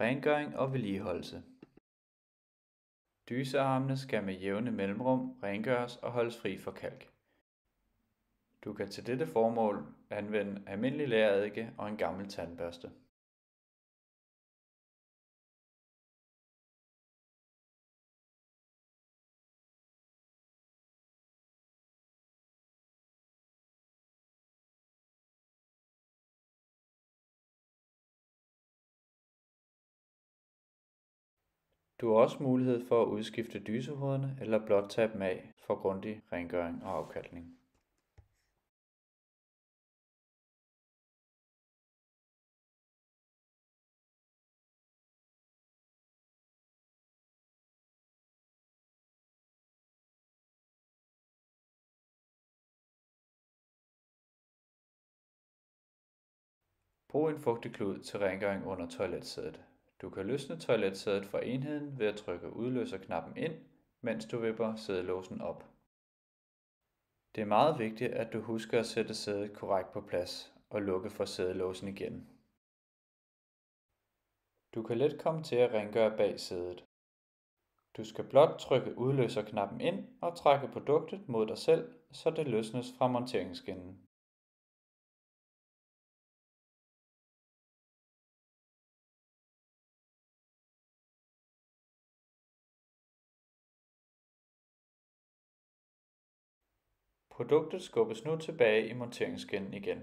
Rengøring og vedligeholdelse. Dysearmene skal med jævne mellemrum rengøres og holdes fri for kalk. Du kan til dette formål anvende almindelig læreredike og en gammel tandbørste. Du har også mulighed for at udskifte dysehovederne eller blot tage dem af for grundig rengøring og afkalkning. Brug en fugtig klud til rengøring under toiletsædet. Du kan løsne toiletsædet fra enheden ved at trykke udløserknappen ind, mens du vipper sædelåsen op. Det er meget vigtigt, at du husker at sætte sædet korrekt på plads og lukke for sædelåsen igen. Du kan let komme til at rengøre bag sædet. Du skal blot trykke udløserknappen ind og trække produktet mod dig selv, så det løsnes fra monteringsskinnen. Produktet skubbes nu tilbage i monteringsskinnen igen.